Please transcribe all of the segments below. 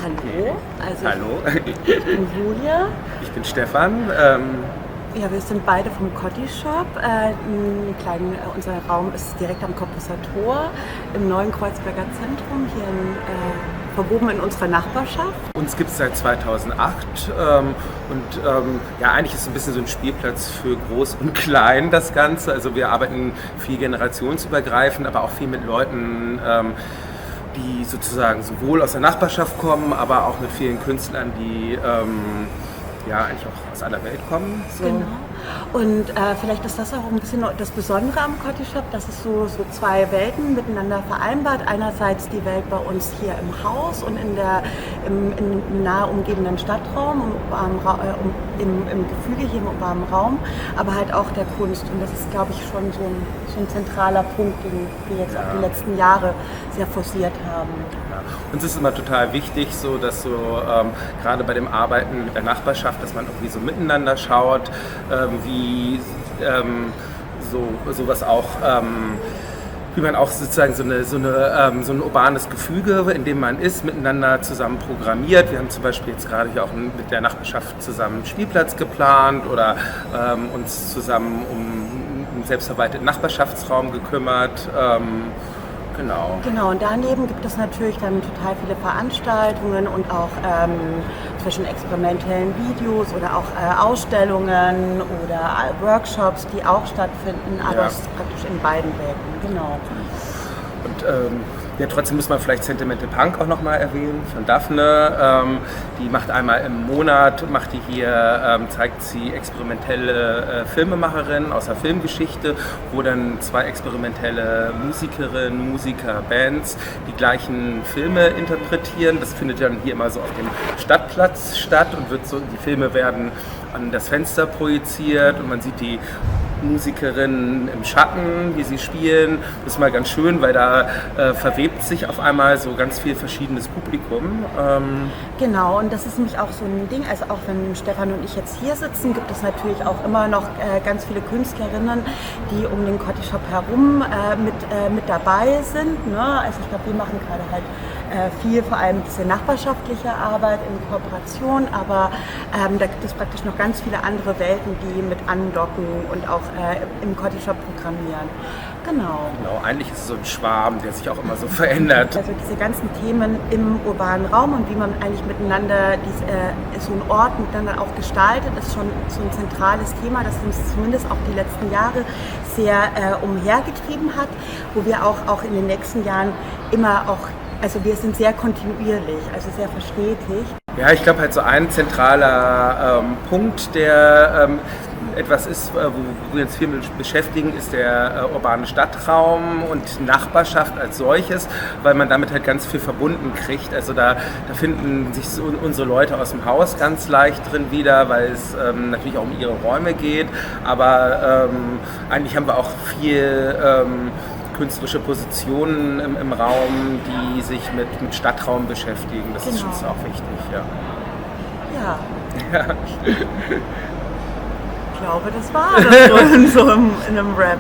Hallo, Hallo, ich bin Julia. ich bin Stefan. Ja, wir sind beide vom Cotti Shop. Unser Raum ist direkt am Cottbusser Tor im neuen Kreuzberger Zentrum, hier verwoben in unserer Nachbarschaft. Uns gibt es seit 2008 ja, eigentlich ist es ein bisschen so ein Spielplatz für Groß und Klein, das Ganze. Also wir arbeiten viel generationsübergreifend, aber auch viel mit Leuten, die sozusagen sowohl aus der Nachbarschaft kommen, aber auch mit vielen Künstlern, die ja eigentlich auch aus aller Welt kommen. So. Genau. Und vielleicht ist das auch ein bisschen das Besondere am Cotti Shop, dass es so zwei Welten miteinander vereinbart. Einerseits die Welt bei uns hier im Haus und im nahe umgebenden Stadtraum, im Gefüge hier im urbanen Raum, aber halt auch der Kunst. Und das ist, glaube ich, schon so ein zentraler Punkt, den wir jetzt auch die letzten Jahre sehr forciert haben. Ja. Uns ist immer total wichtig, so, dass gerade bei dem Arbeiten mit der Nachbarschaft, dass man irgendwie so miteinander schaut, wie sowas auch, wie man auch sozusagen so ein urbanes Gefüge, in dem man ist, miteinander zusammen programmiert. Wir haben zum Beispiel jetzt gerade hier auch mit der Nachbarschaft zusammen einen Spielplatz geplant oder uns zusammen um einen selbstverwalteten Nachbarschaftsraum gekümmert. Genau, und daneben gibt es natürlich dann total viele Veranstaltungen und auch zwischen experimentellen Videos oder auch Ausstellungen oder Workshops, die auch stattfinden, aber es ist praktisch in beiden Welten, genau. Und ja, trotzdem muss man vielleicht Sentimental Punk auch nochmal erwähnen von Daphne. Die macht einmal im Monat, zeigt sie experimentelle Filmemacherinnen aus der Filmgeschichte, wo dann zwei experimentelle Musikerinnen, Musiker, Bands die gleichen Filme interpretieren. Das findet dann hier immer so auf dem Stadtplatz statt und die Filme werden an das Fenster projiziert und man sieht die Musikerinnen im Schatten, wie sie spielen. Das ist mal ganz schön, weil da verwebt sich auf einmal so ganz viel verschiedenes Publikum. Genau, und das ist nämlich auch so ein Ding, also auch wenn Stefan und ich jetzt hier sitzen, gibt es natürlich auch immer noch ganz viele Künstlerinnen, die um den Cotti Shop herum mit dabei sind. Ne? Also ich glaube, wir machen gerade halt viel, vor allem diese nachbarschaftliche Arbeit in Kooperation, aber da gibt es praktisch noch ganz viele andere Welten, die mit andocken und auch im Cotti Shop programmieren. Genau, eigentlich ist es so ein Schwarm, der sich auch immer so verändert. Also diese ganzen Themen im urbanen Raum und wie man eigentlich miteinander so einen Ort miteinander auch gestaltet, ist schon so ein zentrales Thema, das uns zumindest auch die letzten Jahre sehr umhergetrieben hat, wo wir auch in den nächsten Jahren also wir sind sehr kontinuierlich, also sehr verstetigt. Ja, ich glaube halt so ein zentraler Punkt, der etwas ist, wo wir uns viel mit beschäftigen, ist der urbane Stadtraum und Nachbarschaft als solches, weil man damit halt ganz viel verbunden kriegt. Also da finden sich so unsere Leute aus dem Haus ganz leicht drin wieder, weil es natürlich auch um ihre Räume geht, aber eigentlich haben wir auch viel künstlerische Positionen im Raum, die sich mit Stadtraum beschäftigen. Das ist uns auch wichtig, ja. Ja. Ich glaube, das war das so in einem Rap.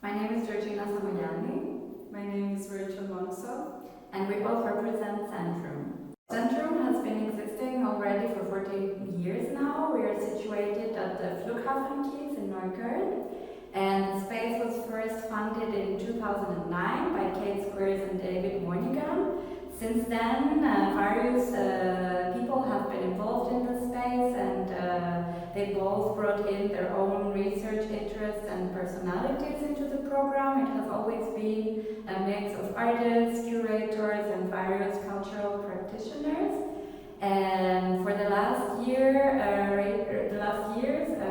My name is Georgina Samoyani. My name is Rachel Monso. And we both represent Centrum. Centrum has been existing already for 40 years now. We are situated at the Flughafenkiez in Neukölln. And the space was first funded in 2009 by Kate Squares and David Moynihan. Since then, various people have been involved in the space, and they both brought in their own research interests and personalities into the program. It has always been a mix of artists, curators, and various cultural practitioners. And for the last years,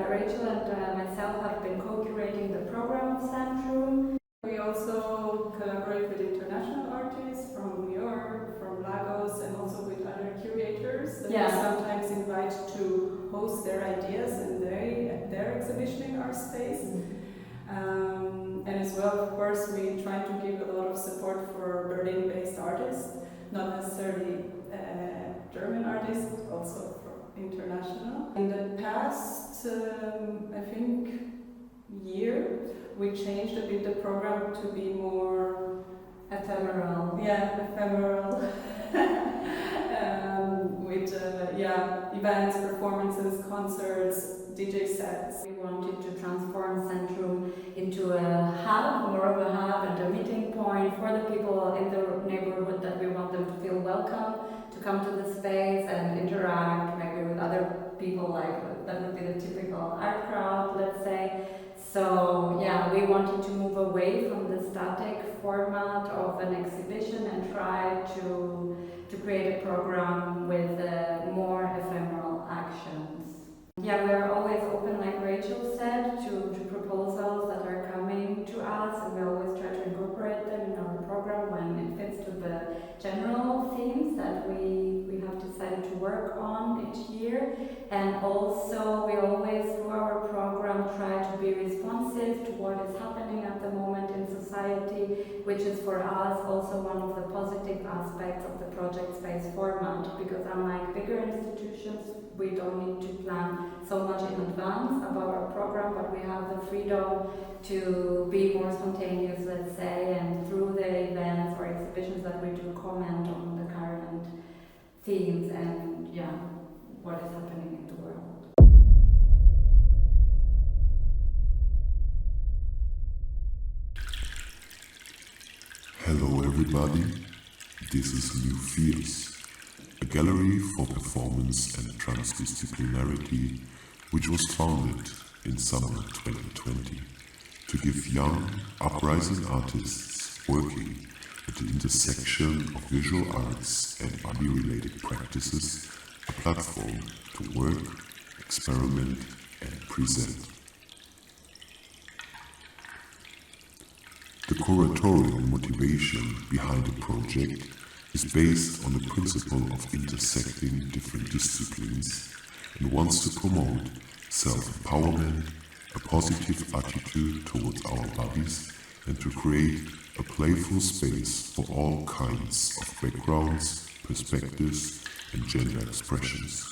Rachel and myself have been co-curating the program of Centrum. We also collaborate with international artists from New York, from Lagos, and also with other curators that we sometimes invite to host their ideas and their exhibition in our space. And as well, of course, we try to give a lot of support for Berlin-based artists. artists, not necessarily German artists, also international. In the past, I think, year, we changed a bit the program to be more ephemeral. Yeah, ephemeral. With events, performances, concerts, DJ sets. We wanted to transform Centrum into a hub, more of a hub and a meeting point for the people in the neighborhood that we want them to feel welcome, to come to the space and interact maybe with other people, like that would be the typical art crowd, let's say. So yeah, we wanted to move away from the static format of an exhibition and try to create a program with more ephemeral actions. Yeah, we're always open, like Rachel said, to proposals that are coming to us, and we always try to incorporate them in our program when it fits to the general themes that we have decided to work on each year. And also, we always, through our program, try to be responsive to what is happening at the moment in society, which is for us also one of the positive aspects of the project space format, because unlike bigger institutions, we don't need to plan so much in advance about our program, but we have the freedom to be more spontaneous, let's say, and through the events or exhibitions that we do comment on the current themes and what is happening in the world. Hello everybody, this is New Fears, a gallery for performance and transdisciplinarity which was founded in summer 2020 to give young, uprising artists working at the intersection of visual arts and body-related practices a platform to work, experiment and present. The curatorial motivation behind the project is based on the principle of intersecting different disciplines and wants to promote self-empowerment, a positive attitude towards our bodies, and to create a playful space for all kinds of backgrounds, perspectives, and gender expressions.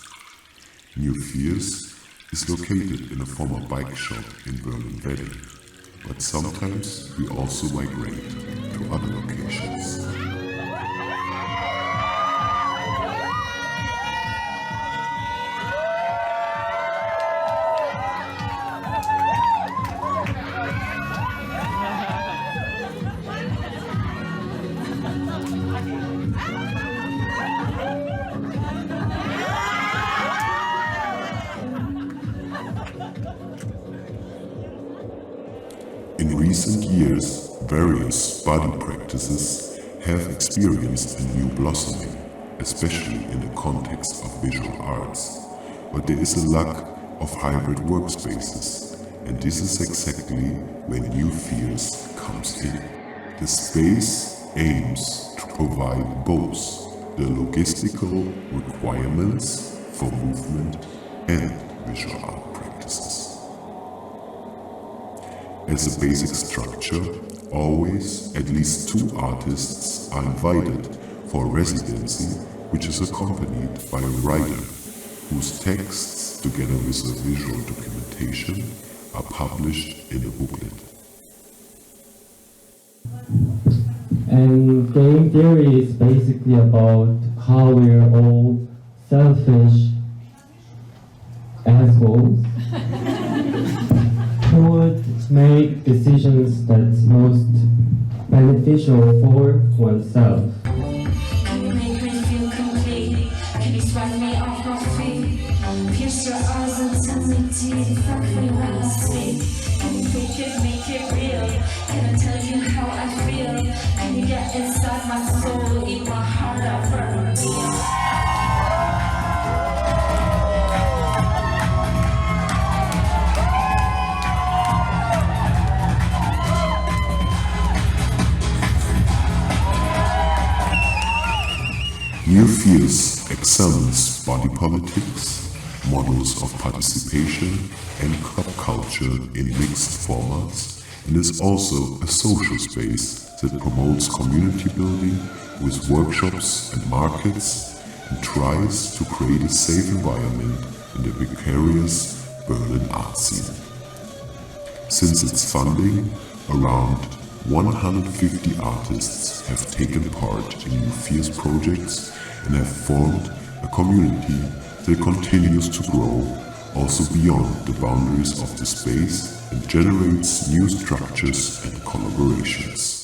New Fears is located in a former bike shop in Berlin, but sometimes we also migrate to other locations. In recent years, various body practices have experienced a new blossoming, especially in the context of visual arts. But there is a lack of hybrid workspaces, and this is exactly where New Fears comes in. The space aims to provide both the logistical requirements for movement and visual art practices. As a basic structure, always at least 2 artists are invited for a residency which is accompanied by a writer whose texts, together with the visual documentation, are published in a booklet. And game theory is basically about how we're all selfish assholes who would make decisions that's most beneficial for oneself. Can you make me feel complete? Can you swipe me off my feet? Pierce your eyes and tell me exactly when I speak. Can you make it real? Can I tell you how I feel? Can you get inside my soul, eat my heart out for a meal? New Fears examines body politics, models of participation, and club culture in mixed formats, and is also a social space that promotes community building with workshops and markets and tries to create a safe environment in the precarious Berlin art scene. Since its funding, around 150 artists have taken part in new fierce projects and have formed a community that continues to grow also beyond the boundaries of the space and generates new structures and collaborations.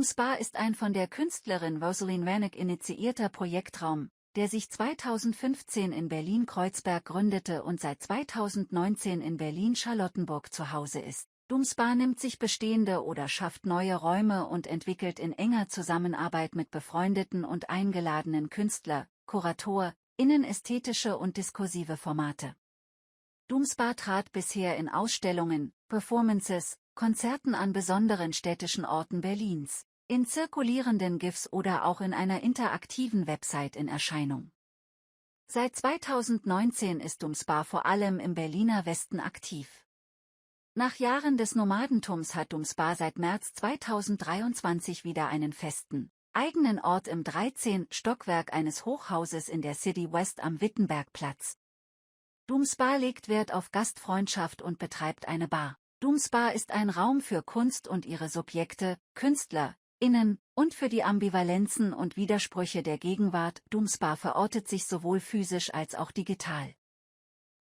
Spa ist ein von der Künstlerin Rosalind Wernick initiierter Projektraum, der sich 2015 in Berlin-Kreuzberg gründete und seit 2019 in Berlin-Charlottenburg zu Hause ist. Spa nimmt sich bestehende oder schafft neue Räume und entwickelt in enger Zusammenarbeit mit befreundeten und eingeladenen Künstler, innen ästhetische und diskursive Formate. Spa trat bisher in Ausstellungen, Performances, Konzerten an besonderen städtischen Orten Berlins, in zirkulierenden GIFs oder auch in einer interaktiven Website in Erscheinung. Seit 2019 ist Spa vor allem im Berliner Westen aktiv. Nach Jahren des Nomadentums hat Spa seit März 2023 wieder einen festen, eigenen Ort im 13. Stockwerk eines Hochhauses in der City West am Wittenbergplatz. Spa legt Wert auf Gastfreundschaft und betreibt eine Bar. Spa ist ein Raum für Kunst und ihre Subjekte, KünstlerInnen, und für die Ambivalenzen und Widersprüche der Gegenwart. Spa verortet sich sowohl physisch als auch digital.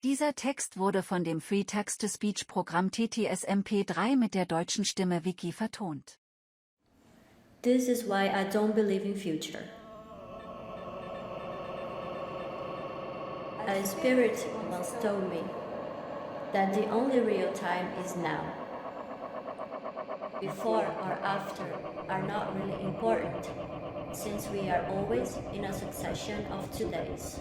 Dieser Text wurde von dem Free Text-to-Speech-Programm TTS-MP3 mit der deutschen Stimme Wiki vertont. This is why I don't believe in future. A spirit once told me that the only real time is now. Before or after are not really important, since we are always in a succession of todays.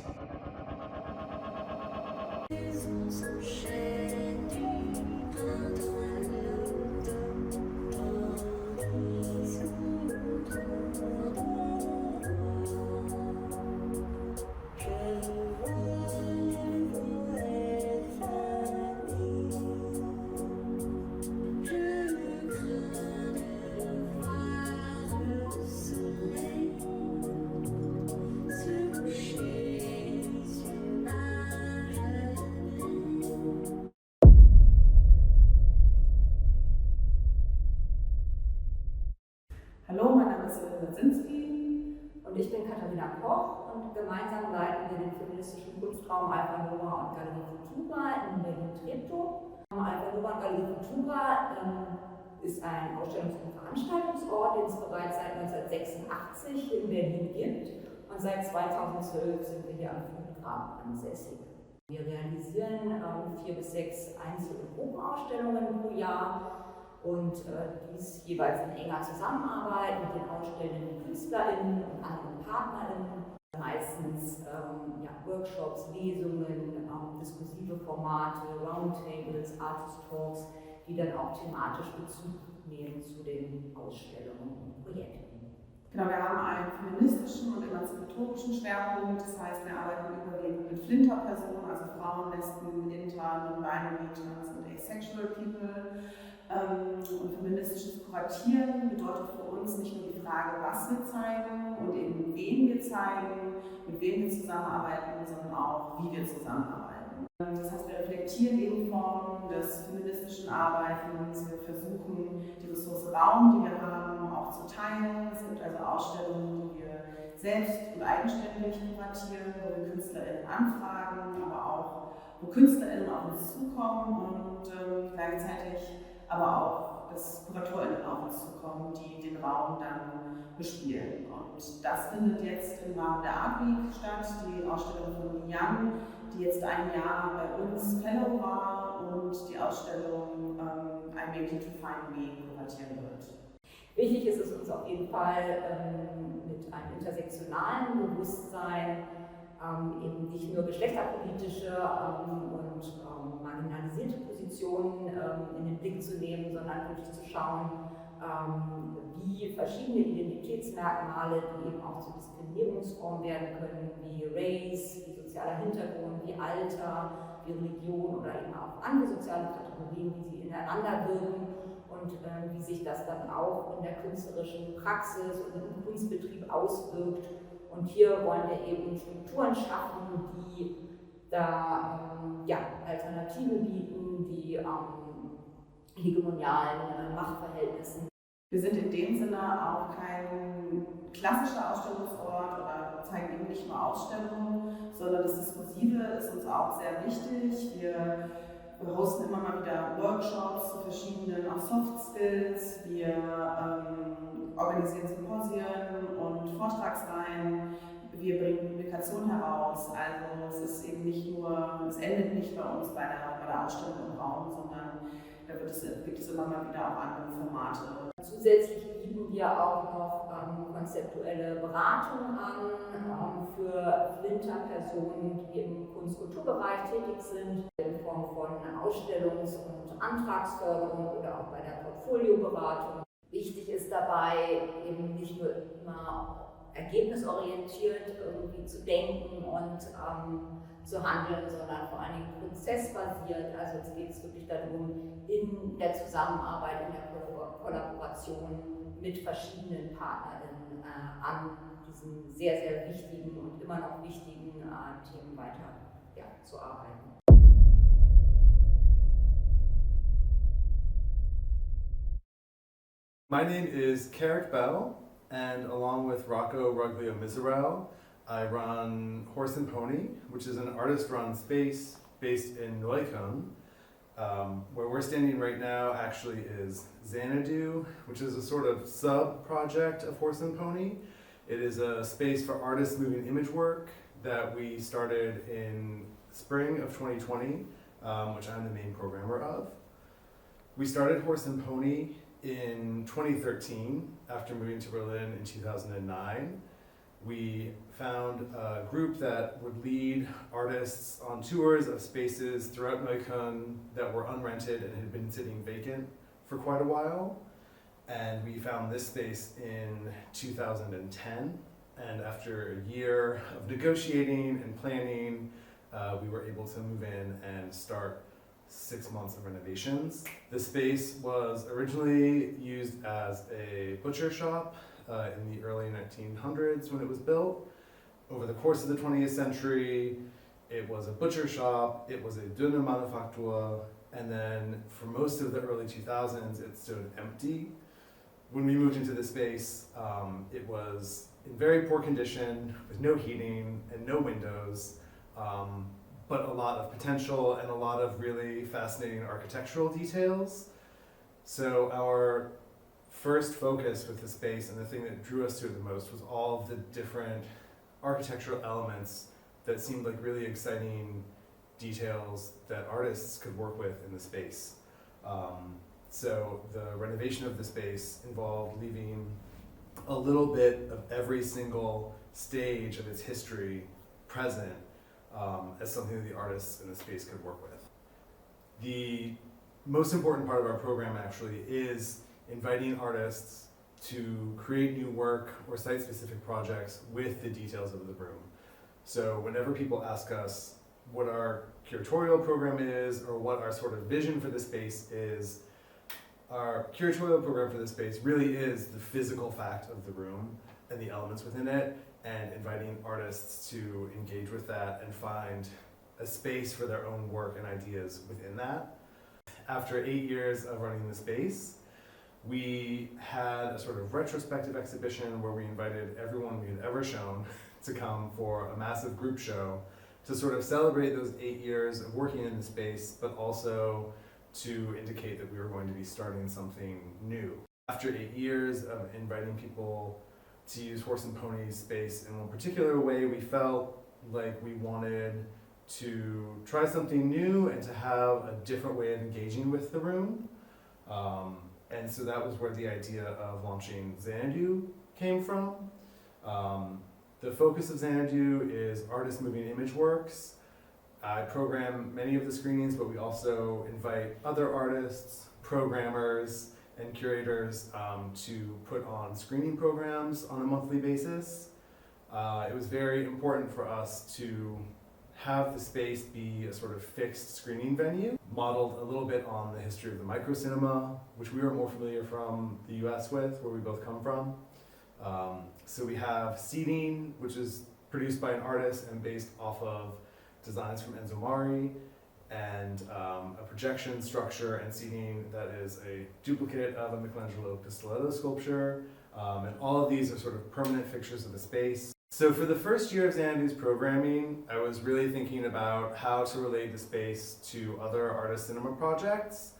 Gemeinsam leiten wir den feministischen Kunstraum Alpha Nova und Galerie Futura in Berlin-Treptow. Alpha Nova und Galerie Futura ist ein Ausstellungs- und Veranstaltungsort, den es bereits seit 1986 in Berlin gibt. Und seit 2012 sind wir hier am Graben ansässig. Wir realisieren 4 bis 6 Einzel- und Gruppenausstellungen pro Jahr und dies jeweils in enger Zusammenarbeit mit den ausstellenden KünstlerInnen und anderen PartnerInnen. Meistens Workshops, Lesungen, diskursive Formate, Roundtables, Artist Talks, die dann auch thematisch Bezug nehmen zu den Ausstellungen und Projekten. Genau, wir haben einen feministischen und emanzipatorischen Schwerpunkt, das heißt, wir arbeiten überwiegend mit Flinterpersonen, also Frauen, Lesben, Inter, Non-Binary, Trans und Asexual People. Und feministisches Kuratieren bedeutet für uns nicht nur die Frage, was wir zeigen und eben wen wir zeigen, mit wem wir zusammenarbeiten, sondern auch, wie wir zusammenarbeiten. Das heißt, wir reflektieren eben Formen des feministischen Arbeitens, wir versuchen, die Ressource Raum, die wir haben, auch zu teilen. Es gibt also Ausstellungen, die wir selbst und eigenständig kuratieren, wo wir KünstlerInnen anfragen, aber auch, wo KünstlerInnen auf uns zukommen und gleichzeitig aber auch, dass KuratorInnen auf uns zukommen, die den Raum dann bespielen. Und das findet jetzt im Rahmen der Art Week statt, die Ausstellung von Jan, die jetzt ein Jahr bei uns Fellow war und die Ausstellung I Make You to Find Me kuratieren wird. Wichtig ist es uns auf jeden Fall mit einem intersektionalen Bewusstsein eben nicht nur geschlechterpolitische und marginalisierte Positionen in den Blick zu nehmen, sondern wirklich zu schauen, wie verschiedene Identitätsmerkmale, die eben auch zu Diskriminierungsformen werden können, wie Race, wie sozialer Hintergrund, wie Alter, wie Religion oder eben auch andere soziale Kategorien, wie sie ineinander wirken und wie sich das dann auch in der künstlerischen Praxis und im Kunstbetrieb auswirkt. Und hier wollen wir eben Strukturen schaffen, die da Alternativen bieten, die hegemonialen Machtverhältnissen. Wir sind in dem Sinne auch kein klassischer Ausstellungsort oder zeigen eben nicht nur Ausstellungen, sondern das Diskursive ist uns auch sehr wichtig. Wir hosten immer mal wieder Workshops zu verschiedenen auch Soft Skills. Wir organisieren Symposien und Vortragsreihen. Wir bringen Publikationen heraus. Also es ist eben nicht nur, es endet nicht bei uns bei der Ausstellung im Raum, sondern da gibt es immer mal wieder auch andere Formate. Zusätzlich bieten wir auch noch konzeptuelle Beratung an für Flinterpersonen, die im Kunst-Kulturbereich tätig sind, in Form von Ausstellungs- und Antragsförderung oder auch bei der Portfolioberatung. Wichtig ist dabei eben nicht nur immer ergebnisorientiert irgendwie zu denken und zu handeln, sondern vor allen Dingen prozessbasiert. Also jetzt geht es wirklich darum, in der Zusammenarbeit, in der Kollaboration mit verschiedenen PartnerInnen an diesen sehr, sehr wichtigen und immer noch wichtigen Themen weiter zu arbeiten. My name is Carrick Bell, and along with Rocco Ruglio-Miserel, I run Horse and Pony, which is an artist-run space based in Neukölln. Where we're standing right now actually is Xanadu, which is a sort of sub-project of Horse and Pony. It is a space for artists moving image work that we started in spring of 2020, which I'm the main programmer of. We started Horse and Pony in 2013 after moving to Berlin in 2009. We found a group that would lead artists on tours of spaces throughout Neukölln that were unrented and had been sitting vacant for quite a while. And we found this space in 2010. And after a year of negotiating and planning, we were able to move in and start 6 months of renovations. The space was originally used as a butcher shop in the early 1900s when it was built. Over the course of the 20th century, it was a butcher shop, it was a Dönermanufaktur, and then for most of the early 2000s, it stood empty. When we moved into the space, it was in very poor condition with no heating and no windows, but a lot of potential and a lot of really fascinating architectural details. So our first focus with the space, and the thing that drew us to it the most, was all of the different architectural elements that seemed like really exciting details that artists could work with in the space. So the renovation of the space involved leaving a little bit of every single stage of its history present as something that the artists in the space could work with. The most important part of our program actually is inviting artists to create new work or site-specific projects with the details of the room. So whenever people ask us what our curatorial program is or what our sort of vision for the space is, our curatorial program for the space really is the physical fact of the room and the elements within it, and inviting artists to engage with that and find a space for their own work and ideas within that. After 8 years of running the space, we had a sort of retrospective exhibition where we invited everyone we had ever shown to come for a massive group show to sort of celebrate those 8 years of working in the space, but also to indicate that we were going to be starting something new. After 8 years of inviting people to use Horse and Pony's space in one particular way, we felt like we wanted to try something new and to have a different way of engaging with the room. And so that was where the idea of launching Xanadu came from. The focus of Xanadu is artist moving image works. I program many of the screenings, but we also invite other artists, programmers, and curators to put on screening programs on a monthly basis. It was very important for us to have the space be a sort of fixed screening venue, modeled a little bit on the history of the micro cinema, which we were more familiar from the US with, where we both come from. So we have seating, which is produced by an artist and based off of designs from Enzo Mari, and a projection structure and seating that is a duplicate of a Michelangelo Pistoletto sculpture. And all of these are sort of permanent fixtures of the space. So for the first year of Xanadu's programming, I was really thinking about how to relate the space to other artist cinema projects.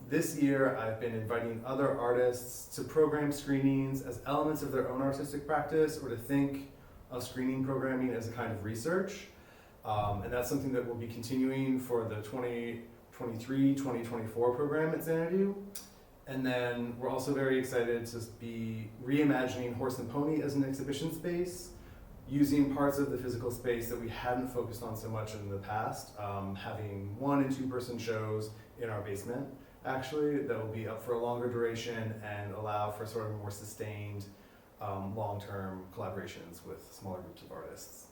This year, I've been inviting other artists to program screenings as elements of their own artistic practice, or to think of screening programming as a kind of research. And that's something that we'll be continuing for the 2023-2024 program at Xanadu. And then we're also very excited to be reimagining Horse and Pony as an exhibition space, using parts of the physical space that we hadn't focused on so much in the past, having 1- and 2-person shows in our basement, actually, that will be up for a longer duration and allow for sort of more sustained long-term collaborations with smaller groups of artists.